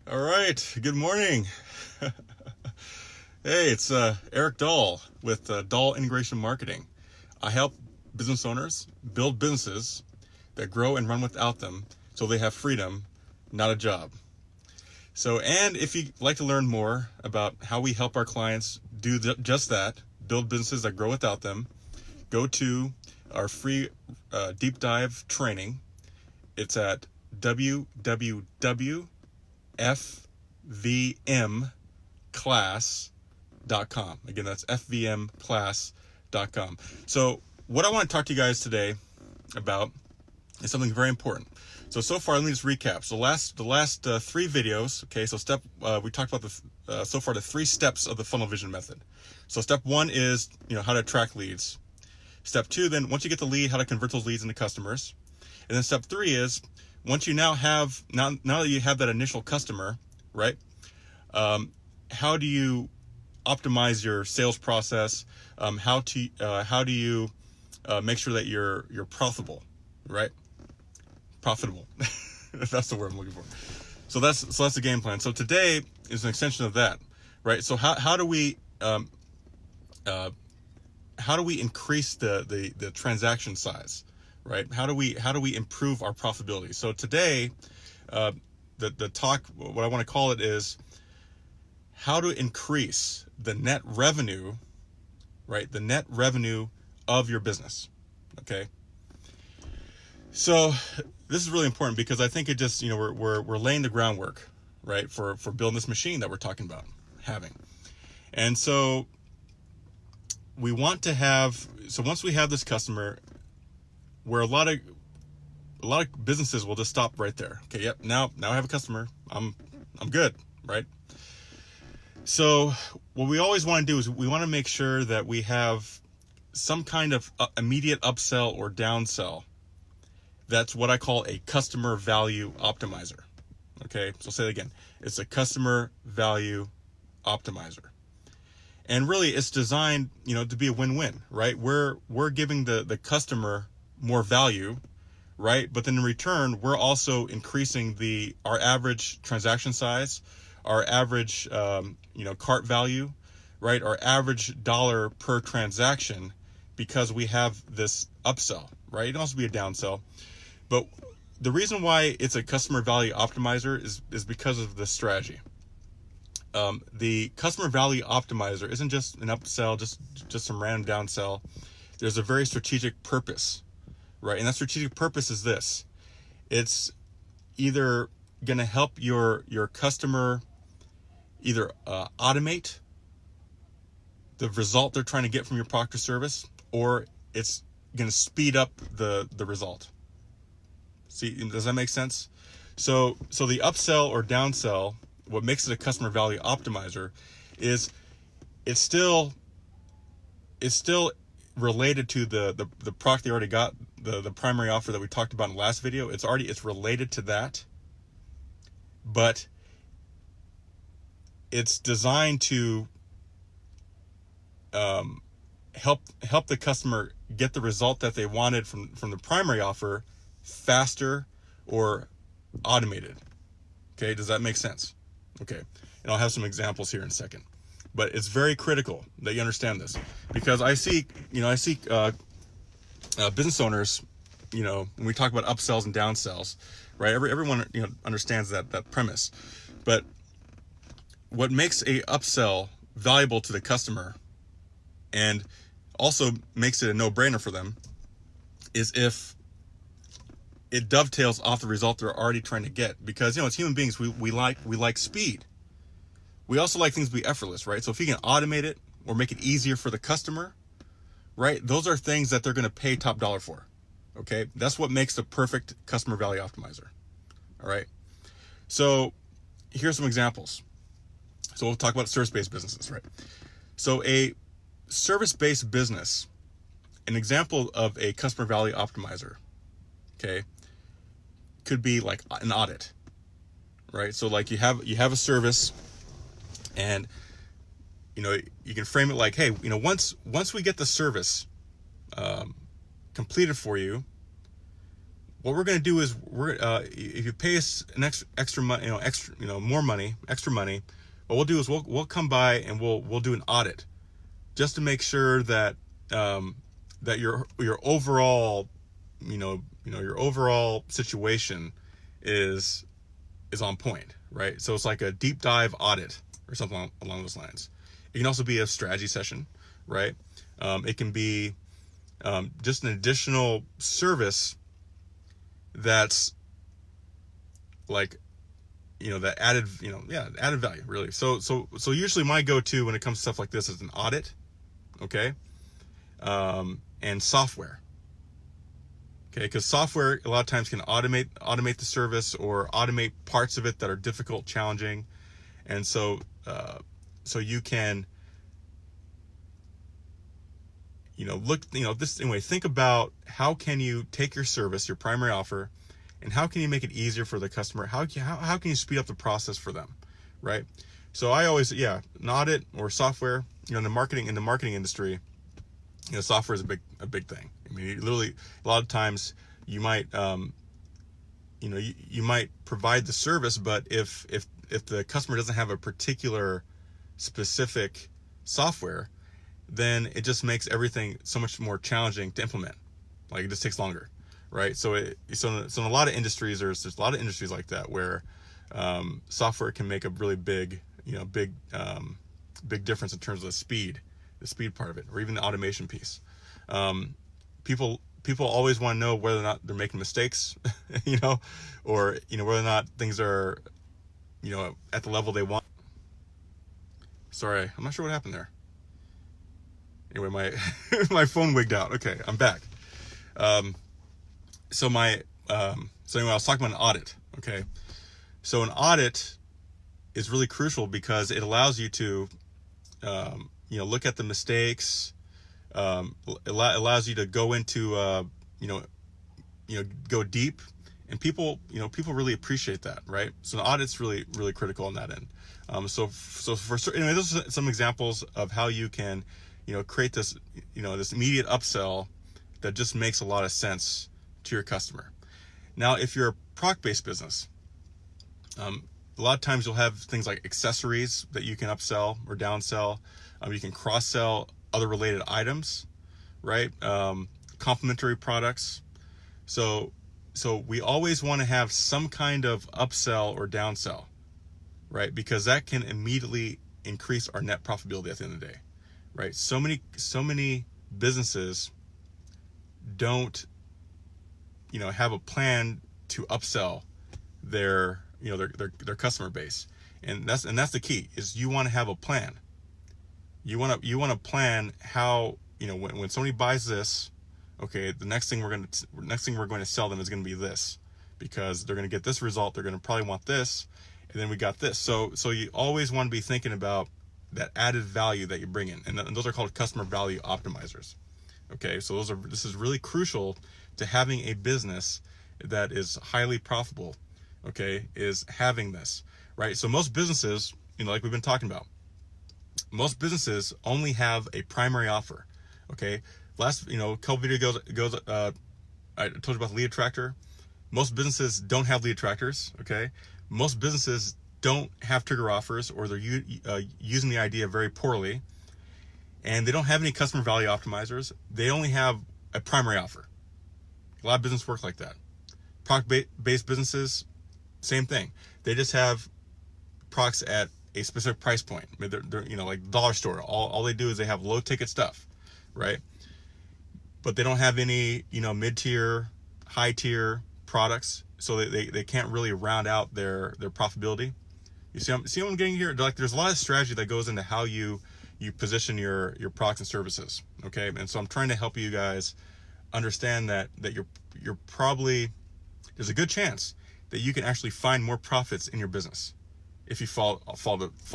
All right, good morning. Hey, it's Eric Dahl with Dahl Integration Marketing. I help business owners build businesses that grow and run without them so they have freedom, not a job. So, and if you'd like to learn more about how we help our clients do just that, build businesses that grow without them, go to our free deep dive training. It's at www.fvmclass.com. Again, that's fvmclass.com. So what I want to talk to you guys today about is something very important. So far, let me just recap. So the last three videos. Okay, so we talked about so far the three steps of the funnel vision method. So step one is how to attract leads. Step two, then once you get the lead, how to convert those leads into customers. And then step three is once you now that you have that initial customer, right? How do you optimize your sales process? How do you make sure that you're profitable, right? Profitable. That's the word I'm looking for. So that's the game plan. So today is an extension of that, right? So how do we increase the transaction size, right? How do we improve our profitability? So today, the talk, what I want to call it is how to increase the net revenue, right? The net revenue of your business. Okay. So this is really important because I think it just, we're laying the groundwork, right? For building this machine that we're talking about having. And so we want to have, so once we have this customer, where a lot of businesses will just stop right there. Okay, yep, now I have a customer. I'm good, right? So what we always want to do is we want to make sure that we have some kind of immediate upsell or downsell. That's what I call a customer value optimizer. Okay, so say it again. It's a customer value optimizer. And really it's designed, to be a win-win, right? We're giving the customer more value, right? But then in return, we're also increasing our average transaction size, our average, cart value, right? Our average dollar per transaction, because we have this upsell, right? It can also be a downsell. But the reason why it's a customer value optimizer is because of this strategy. The customer value optimizer isn't just an upsell, just some random downsell. There's a very strategic purpose, right? And that strategic purpose is this. It's either going to help your customer either automate the result they're trying to get from your product or service, or it's going to speed up the result. See, does that make sense? So the upsell or downsell, what makes it a customer value optimizer is it's still related to the product they already got, the primary offer that we talked about in the last video. It's related to that, but it's designed to help the customer get the result that they wanted from the primary offer faster or automated. Okay, does that make sense? Okay, and I'll have some examples here in a second, but it's very critical that you understand this, because I see business owners, when we talk about upsells and downsells, right? Everyone understands that premise, but what makes a upsell valuable to the customer and also makes it a no-brainer for them is if it dovetails off the result they're already trying to get. Because as human beings, we like speed. We also like things to be effortless, right? So if you can automate it or make it easier for the customer, right? Those are things that they're going to pay top dollar for. Okay, that's what makes the perfect customer value optimizer. All right. So here's some examples. So we'll talk about service-based businesses, right? So a service-based business, an example of a customer value optimizer, okay, could be like an audit, right? So like you have a service, and you can frame it like, hey, once we get the service completed for you, what we're going to do is if you pay us an extra money, more money, extra money, what we'll do is we'll come by and we'll do an audit just to make sure that that your overall your overall situation is on point, right? So it's like a deep dive audit or something along those lines. It can also be a strategy session, right? It can be just an additional service that's like, that added value, really. So usually my go-to when it comes to stuff like this is an audit, okay, and software, okay, because software a lot of times can automate the service or automate parts of it that are difficult, challenging, and so you can think about how can you take your service, your primary offer, and how can you make it easier for the customer? How can you speed up the process for them, right? So I always, an audit or software, in the marketing industry, software is a big thing. I mean, literally, a lot of times you might, you might provide the service, but if the customer doesn't have a particular specific software, then it just makes everything so much more challenging to implement. Like, it just takes longer, right? So in a lot of industries, there's a lot of industries like that where software can make a really big difference in terms of the speed part of it, or even the automation piece. People always want to know whether or not they're making mistakes, or whether or not things are, at the level they want. Sorry, I'm not sure what happened there. Anyway, my phone wigged out. Okay, I'm back. So anyway, I was talking about an audit. Okay, so an audit is really crucial because it allows you to, look at the mistakes. It allows you to go into, go deep, and people really appreciate that, right? So an audit's really, really critical on that end. So for certain, anyway, those are some examples of how you can, create this, this immediate upsell that just makes a lot of sense to your customer. Now, if you're a product-based business, a lot of times you'll have things like accessories that you can upsell or downsell. You can cross-sell other related items, right? Complementary products. So we always want to have some kind of upsell or downsell, right? Because that can immediately increase our net profitability at the end of the day, right? So many businesses don't, have a plan to upsell their customer base, and that's the key. Is you want to have a plan. You want to plan how, when somebody buys this, okay, the next thing we're going to sell them is going to be this, because they're going to get this result. They're going to probably want this, and then we got this. So you always want to be thinking about that added value that you bring in, and those are called customer value optimizers. Okay, so this is really crucial to having a business that is highly profitable. Okay, is having this, right? So most businesses, like we've been talking about, most businesses only have a primary offer. Okay, last couple videos goes I told you about the lead attractor. Most businesses don't have lead attractors. Okay, most businesses don't have trigger offers, or they're using the idea very poorly, and they don't have any customer value optimizers. They only have a primary offer. A lot of business work like that. Product-based businesses, same thing. They just have products at a specific price point. They're like dollar store. All they do is they have low ticket stuff, right? But they don't have any mid-tier, high-tier products, so they can't really round out their profitability. You see what I'm getting here? Like, there's a lot of strategy that goes into how you position your products and services. Okay, and so I'm trying to help you guys understand that you're probably, there's a good chance that you can actually find more profits in your business if you follow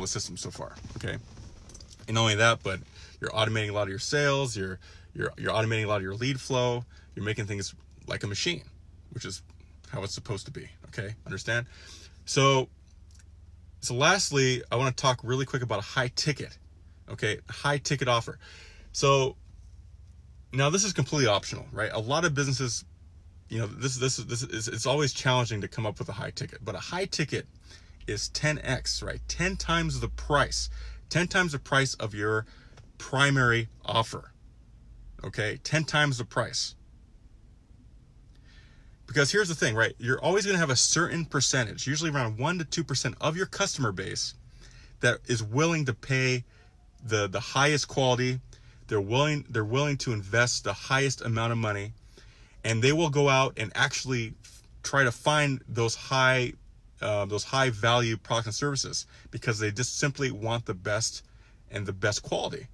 the system so far. Okay, and not only that, but you're automating a lot of your sales. You're automating a lot of your lead flow. You're making things like a machine, which is how it's supposed to be. Okay, understand? So lastly, I want to talk really quick about a high ticket. Okay, high ticket offer. So now this is completely optional, right? A lot of businesses this is it's always challenging to come up with a high ticket, but a high ticket is 10x, right? 10 times the price, 10 times the price of your primary offer. Okay, 10 times the price. Because here's the thing, right? You're always going to have a certain percentage, usually around 1 to 2% of your customer base that is willing to pay the highest quality. They're willing to invest the highest amount of money, and they will go out and actually try to find those high value products and services because they just simply want the best and the best quality.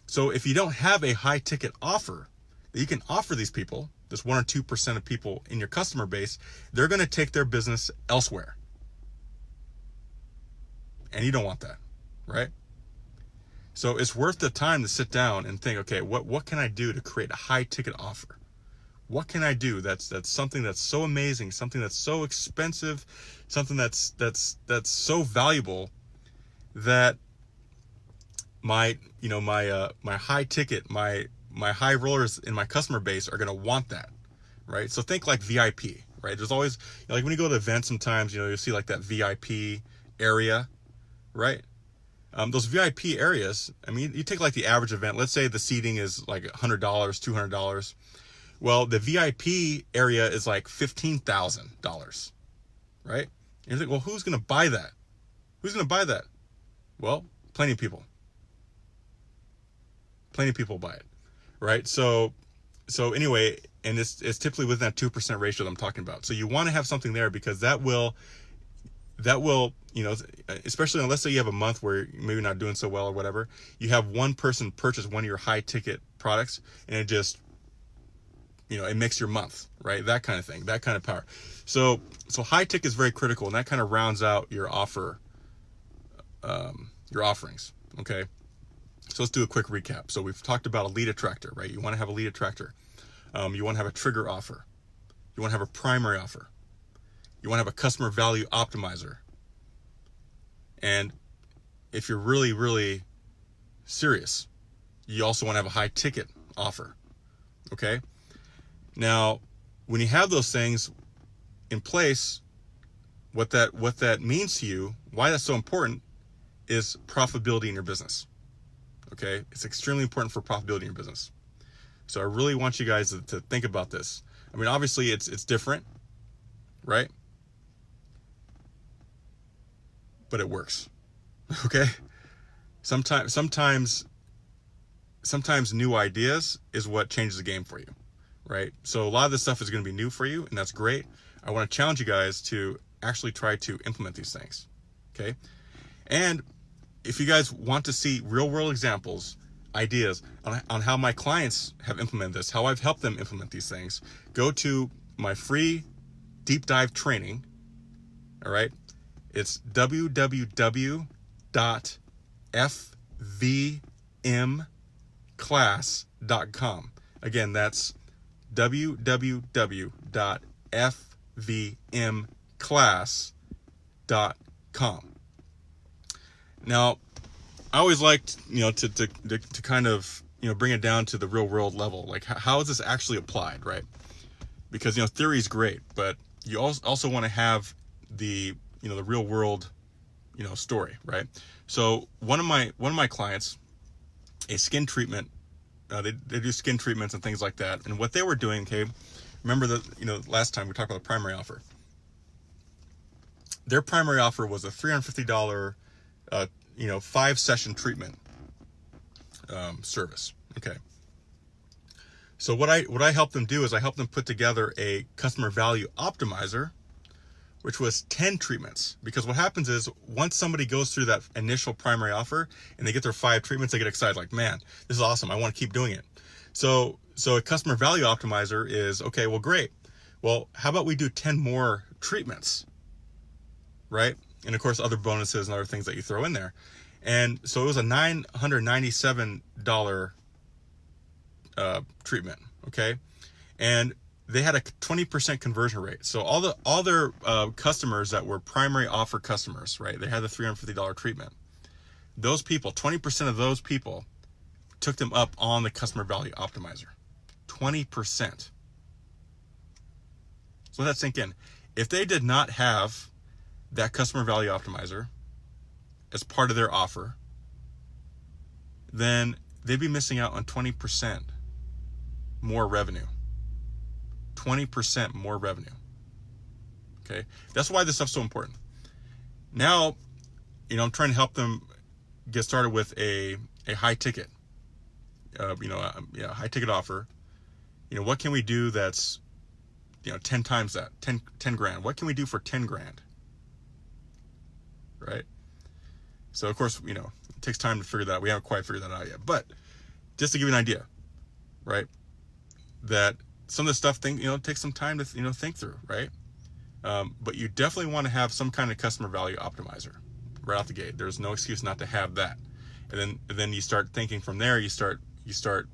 So if you don't have a high ticket offer that you can offer these people, this 1 or 2% of people in your customer base, they're going to take their business elsewhere. And you don't want that, right? So it's worth the time to sit down and think, okay, what can I do to create a high ticket offer? What can I do that's something that's so amazing, something that's so expensive, something that's so valuable that my high ticket, my high rollers in my customer base are going to want that, right? So think like VIP, right? There's always, like when you go to events sometimes, you'll see like that VIP area, right? Those VIP areas, I mean, you take like the average event, let's say the seating is like $100, $200. Well, the VIP area is like $15,000, right? And you think, well, who's going to buy that? Who's going to buy that? Well, plenty of people. Plenty of people buy it, right? So anyway, and it's typically within that 2% ratio that I'm talking about. So you want to have something there because that will, especially unless say you have a month where you're maybe not doing so well or whatever, you have one person purchase one of your high ticket products and it just, it makes your month, right? That kind of thing, that kind of power. So high ticket is very critical, and that kind of rounds out your offer, your offerings. Okay. So let's do a quick recap. So we've talked about a lead attractor, right? You want to have a lead attractor. You want to have a trigger offer. You want to have a primary offer. You want to have a customer value optimizer. And if you're really, really serious, you also want to have a high ticket offer. Okay. Now, when you have those things in place, what that means to you, why that's so important, is profitability in your business. Okay, it's extremely important for profitability in your business. So I really want you guys to think about this. I mean, obviously it's different, right? But it works. Okay? Sometimes new ideas is what changes the game for you, right? So a lot of this stuff is going to be new for you, and that's great. I want to challenge you guys to actually try to implement these things. Okay? And if you guys want to see real world examples, ideas on how my clients have implemented this, how I've helped them implement these things, go to my free deep dive training. All right. It's www.fvmclass.com. Again, that's www.fvmclass.com. Now, I always liked, to kind of, bring it down to the real world level. Like, how is this actually applied, right? Because, theory is great, but you also want to have the, the real world, story, right? So one of my clients, a skin treatment, they do skin treatments and things like that. And what they were doing, okay, remember that, last time we talked about the primary offer. Their primary offer was a $350, 5-session treatment service. Okay. So what I helped them do is I helped them put together a customer value optimizer, which was 10 treatments. Because what happens is once somebody goes through that initial primary offer and they get their 5 treatments, they get excited, like, man, this is awesome. I want to keep doing it. So a customer value optimizer is, okay, well, great. Well, how about we do 10 more treatments, right? And of course, other bonuses and other things that you throw in there. And so it was a $997 treatment. Okay. And they had a 20% conversion rate. So all their customers that were primary offer customers, right? They had the $350 treatment. Those people, 20% of those people took them up on the customer value optimizer. 20%. So let that sink in. If they did not have that customer value optimizer as part of their offer, then they'd be missing out on 20% more revenue. 20% more revenue. Okay, that's why this stuff's so important. Now, I'm trying to help them get started with a high ticket, high ticket offer. What can we do that's, 10 times that, 10 grand? What can we do for 10 grand? Right? So, of course, it takes time to figure that out. We haven't quite figured that out yet. But just to give you an idea, right, that some of the stuff, takes some time to, think through, right? But you definitely want to have some kind of customer value optimizer right out the gate. There's no excuse not to have that. And then you start thinking from there. You start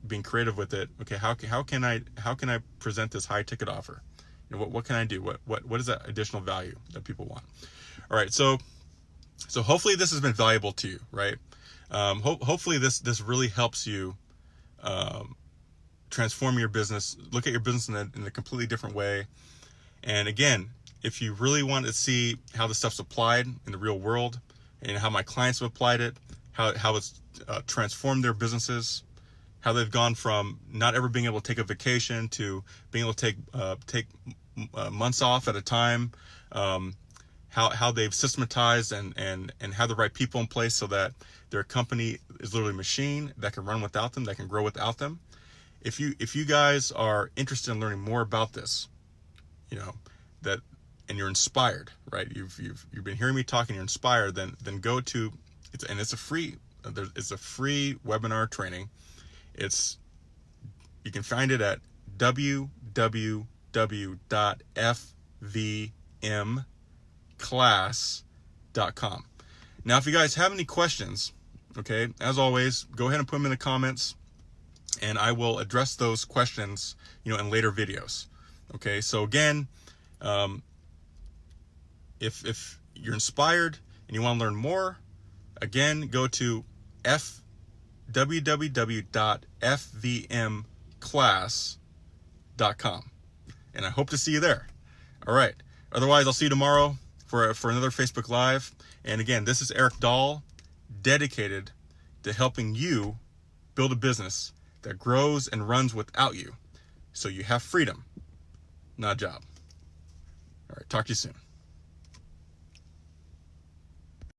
being creative with it. Okay, how can I present this high ticket offer? What can I do? What is that additional value that people want? All right, so hopefully this has been valuable to you, right? Hopefully this really helps you transform your business, look at your business in a completely different way. And again, if you really want to see how this stuff's applied in the real world and how my clients have applied it, how it's transformed their businesses, how they've gone from not ever being able to take a vacation to being able to take months off at a time, how they've systematized and have the right people in place so that their company is literally a machine that can run without them, that can grow without them. If you guys are interested in learning more about this, and you're inspired, right? You've been hearing me talk and you're inspired, then go to it's a free webinar training. You can find it at www.fvmclass.com. Now, if you guys have any questions, okay, as always, go ahead and put them in the comments, and I will address those questions, in later videos. Okay, so again, if you're inspired and you want to learn more, again, go to www.fvmclass.com, and I hope to see you there. All right. Otherwise, I'll see you tomorrow for another Facebook Live. And again, this is Eric Dahl, dedicated to helping you build a business that grows and runs without you, so you have freedom, not a job. All right. Talk to you soon.